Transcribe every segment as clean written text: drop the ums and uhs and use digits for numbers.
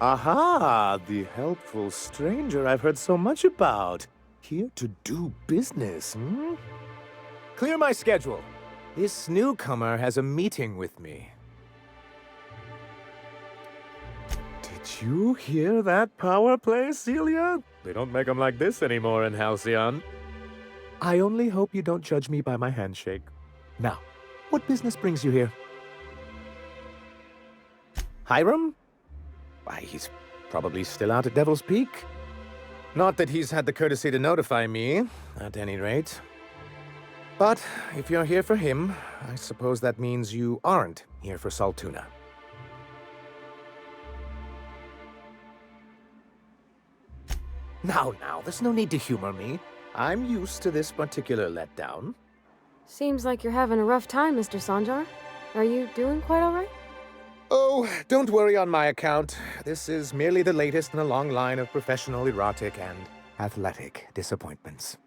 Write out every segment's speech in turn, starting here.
Aha, the helpful stranger I've heard so much about. Here to do business, hmm? Clear my schedule. This newcomer has a meeting with me. Did you hear that power play, Celia? They don't make them like this anymore in Halcyon. I only hope you don't judge me by my handshake. Now, what business brings you here? Hiram? Why, he's probably still out at Devil's Peak. Not that he's had the courtesy to notify me, at any rate. But if you're here for him, I suppose that means you aren't here for Saltuna. Now, there's no need to humor me. I'm used to this particular letdown. Seems like you're having a rough time, Mr. Sunjar. Are you doing quite all right? Oh, don't worry on my account. This is merely the latest in a long line of professional erotic and athletic disappointments.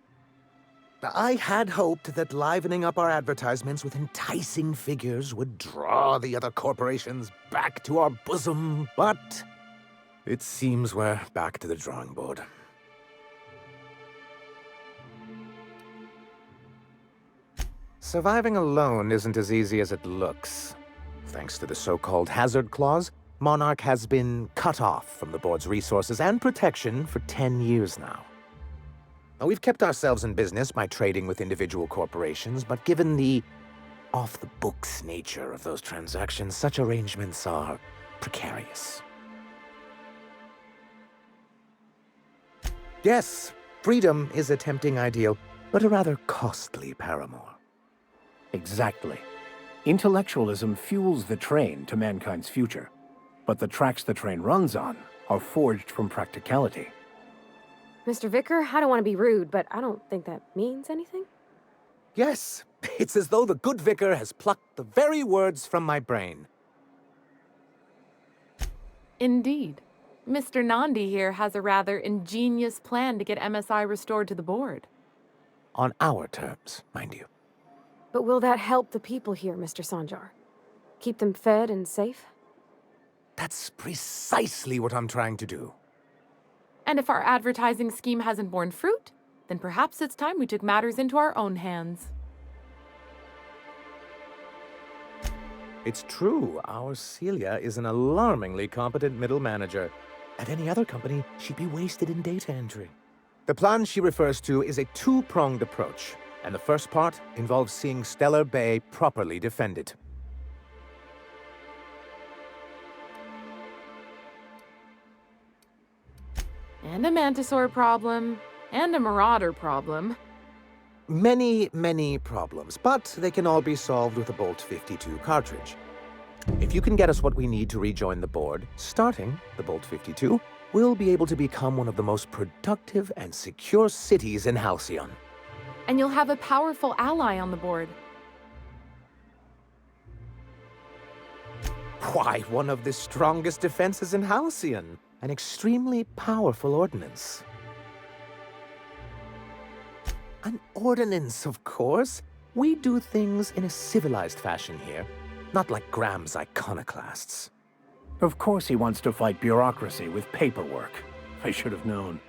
I had hoped that livening up our advertisements with enticing figures would draw the other corporations back to our bosom, but it seems we're back to the drawing board. Surviving alone isn't as easy as it looks. Thanks to the so-called hazard clause, Monarch has been cut off from the board's resources and protection for 10 years now. Now, we've kept ourselves in business by trading with individual corporations, but given the off-the-books nature of those transactions, such arrangements are precarious. Yes, freedom is a tempting ideal, but a rather costly paramour. Exactly. Intellectualism fuels the train to mankind's future, but the tracks the train runs on are forged from practicality. Mr. Vicar, I don't want to be rude, but I don't think that means anything. Yes, it's as though the good vicar has plucked the very words from my brain. Indeed. Mr. Nandi here has a rather ingenious plan to get MSI restored to the board. On our terms, mind you. But will that help the people here, Mr. Sunjar? Keep them fed and safe? That's precisely what I'm trying to do. And if our advertising scheme hasn't borne fruit, then perhaps it's time we took matters into our own hands. It's true, our Celia is an alarmingly competent middle manager. At any other company, she'd be wasted in data entry. The plan she refers to is a two-pronged approach, and the first part involves seeing Stellar Bay properly defended. And a Mantisaur problem, and a Marauder problem. Many problems, but they can all be solved with a Bolt 52 cartridge. If you can get us what we need to rejoin the board, starting the Bolt 52, we'll be able to become one of the most productive and secure cities in Halcyon. And you'll have a powerful ally on the board. Why, one of the strongest defenses in Halcyon. An extremely powerful ordnance. An ordinance, of course. We do things in a civilized fashion here, not like Graham's iconoclasts. Of course he wants to fight bureaucracy with paperwork. I should have known.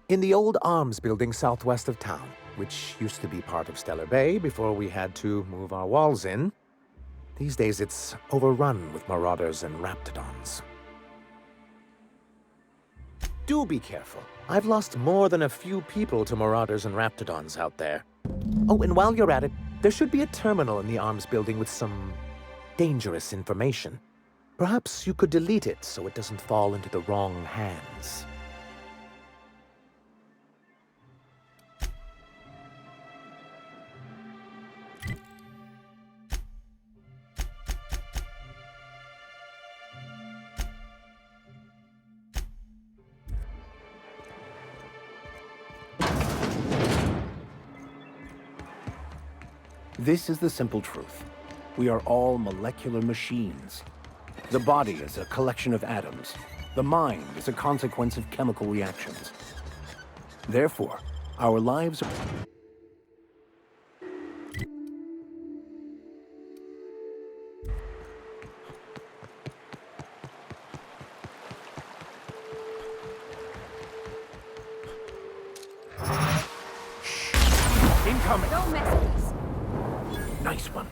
In the old arms building southwest of town, which used to be part of Stellar Bay before we had to move our walls in, these days it's overrun with marauders and raptidons. Do be careful. I've lost more than a few people to marauders and raptidons out there. Oh, and while you're at it, there should be a terminal in the arms building with some dangerous information. Perhaps you could delete it so it doesn't fall into the wrong hands. This is the simple truth. We are all molecular machines. The body is a collection of atoms. The mind is a consequence of chemical reactions. Therefore, our lives are... Incoming! Don't mess with us. Nice one.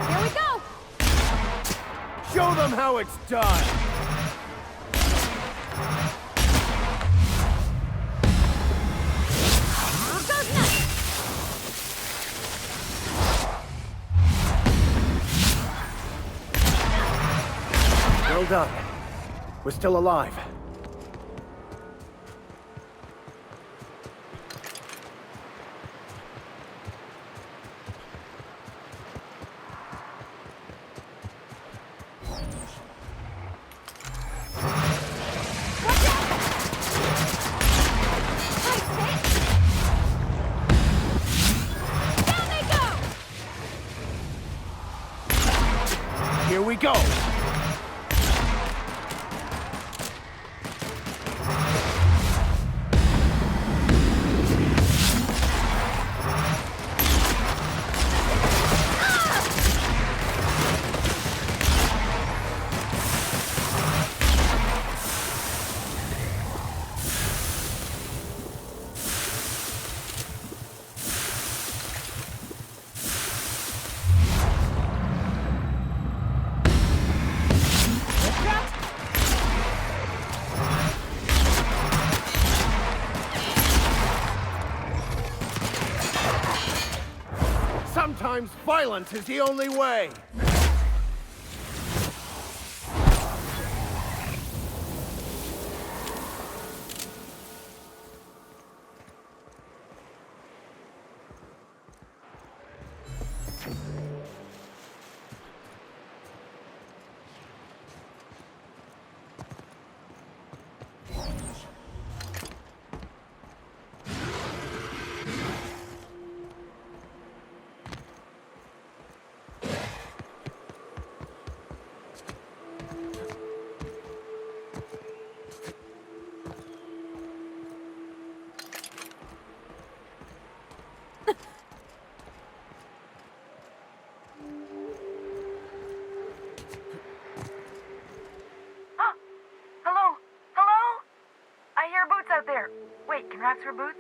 Here we go! Show them how it's done! Goes nuts! Well done. We're still alive. Down they go! Here we go! Sometimes violence is the only way! Hello? Hello? I hear boots out there. Wait, can rats wear boots?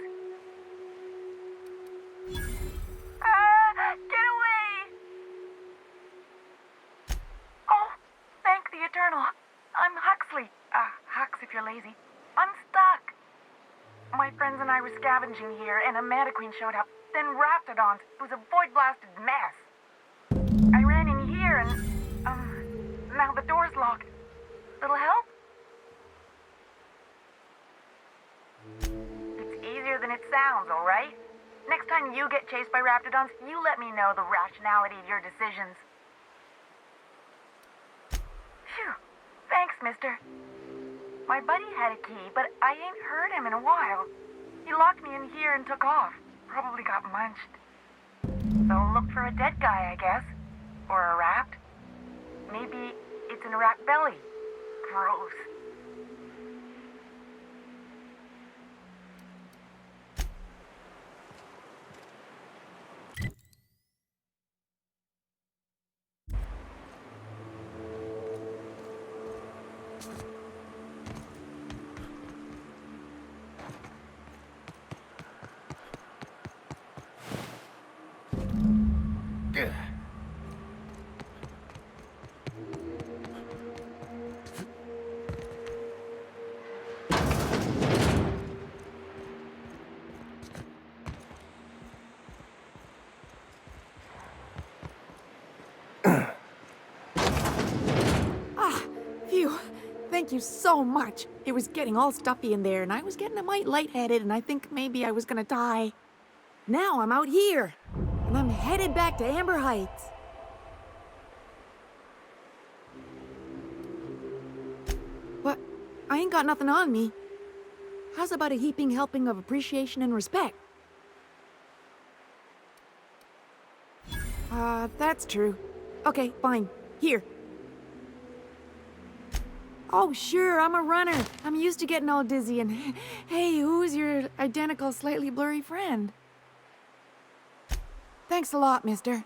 Get away! Oh, thank the Eternal. I'm Huxley. Hux if you're lazy. I'm stuck. My friends and I were scavenging here, and a Mantiqueen showed up. Then Raptidons. It was a void-blasted mess. I ran in here and, now the door's locked. Little help? It's easier than it sounds, all right? Next time you get chased by Raptidons, you let me know the rationality of your decisions. Phew. Thanks, mister. My buddy had a key, but I ain't heard him in a while. He locked me in here and took off. Probably got munched. So look for a dead guy, I guess. Or a rat. Maybe it's in a rat belly. Gross. Phew. Thank you so much. It was getting all stuffy in there, and I was getting a mite lightheaded, and I think maybe I was gonna die. Now I'm out here, and I'm headed back to Amber Heights. What? I ain't got nothing on me. How's about a heaping helping of appreciation and respect? That's true. Okay, fine. Here. Oh, sure, I'm a runner. I'm used to getting all dizzy and... Hey, who's your identical, slightly blurry friend? Thanks a lot, mister.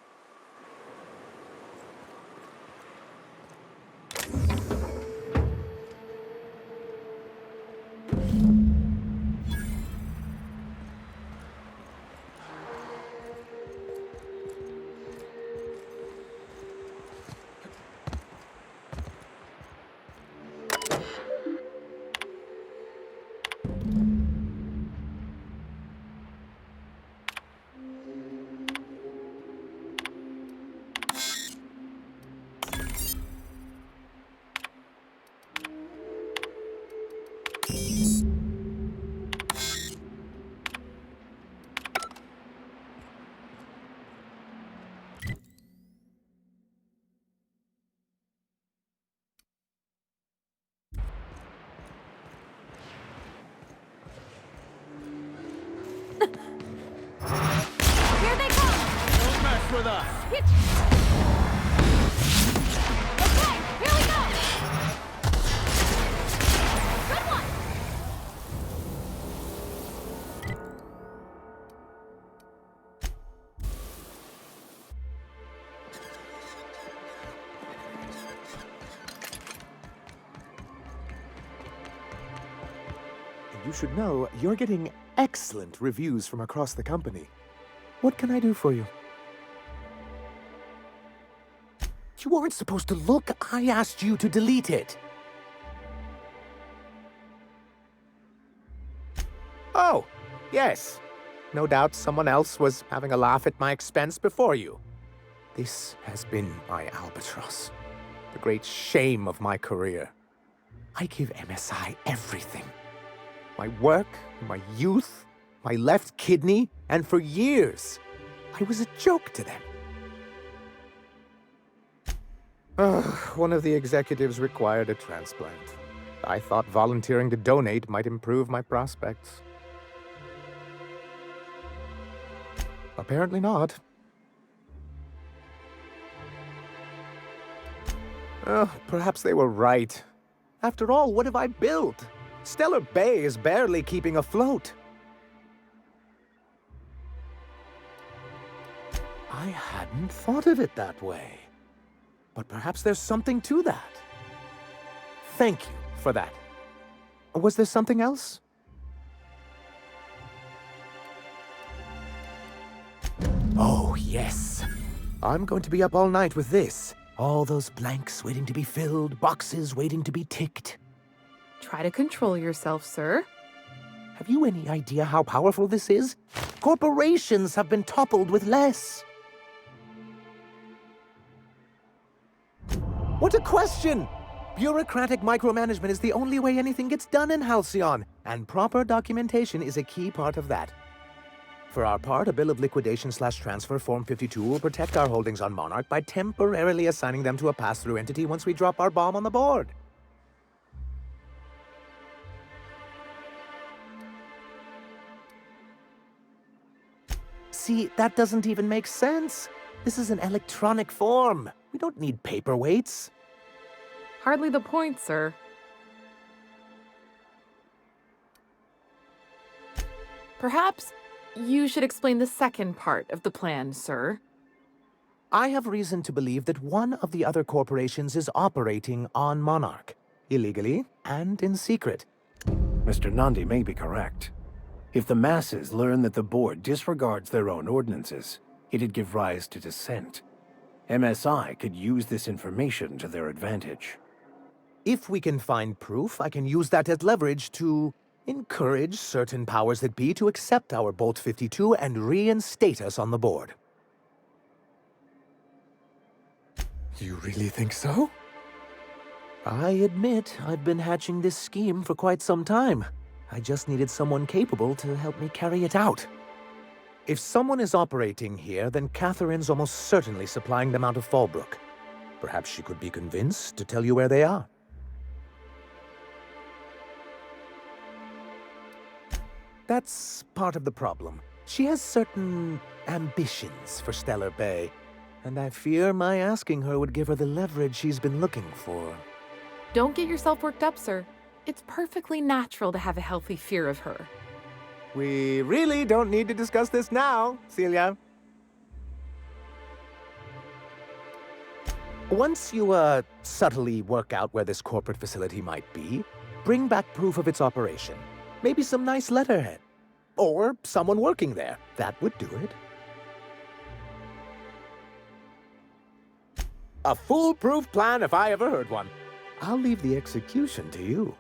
Here they come! Don't mess with us! Okay, here we go! Good one! You should know you're getting excellent reviews from across the company. What can I do for you? You weren't supposed to look. I asked you to delete it. Oh, yes. No doubt someone else was having a laugh at my expense before you. This has been my albatross. The great shame of my career. I give MSI everything. My work, my youth, my left kidney, and for years, I was a joke to them. One of the executives required a transplant. I thought volunteering to donate might improve my prospects. Apparently not. Perhaps they were right. After all, what have I built? Stellar Bay is barely keeping afloat. I hadn't thought of it that way. But perhaps there's something to that. Thank you for that. Was there something else? Oh, yes. I'm going to be up all night with this. All those blanks waiting to be filled, boxes waiting to be ticked. Try to control yourself, sir. Have you any idea how powerful this is? Corporations have been toppled with less. What a question! Bureaucratic micromanagement is the only way anything gets done in Halcyon, and proper documentation is a key part of that. For our part, a bill of liquidation/transfer Form 52 will protect our holdings on Monarch by temporarily assigning them to a pass-through entity once we drop our bomb on the board. See, that doesn't even make sense. This is an electronic form. We don't need paperweights. Hardly the point, sir. Perhaps you should explain the second part of the plan, sir. I have reason to believe that one of the other corporations is operating on Monarch, illegally and in secret. Mr. Nandi may be correct. If the masses learn that the board disregards their own ordinances, it'd give rise to dissent. MSI could use this information to their advantage. If we can find proof, I can use that as leverage to encourage certain powers that be to accept our Bolt 52 and reinstate us on the board. You really think so? I admit I've been hatching this scheme for quite some time. I just needed someone capable to help me carry it out. If someone is operating here, then Catherine's almost certainly supplying them out of Fallbrook. Perhaps she could be convinced to tell you where they are. That's part of the problem. She has certain ambitions for Stellar Bay, and I fear my asking her would give her the leverage she's been looking for. Don't get yourself worked up, sir. It's perfectly natural to have a healthy fear of her. We really don't need to discuss this now, Celia. Once you, subtly work out where this corporate facility might be, bring back proof of its operation. Maybe some nice letterhead. Or someone working there. That would do it. A foolproof plan if I ever heard one. I'll leave the execution to you.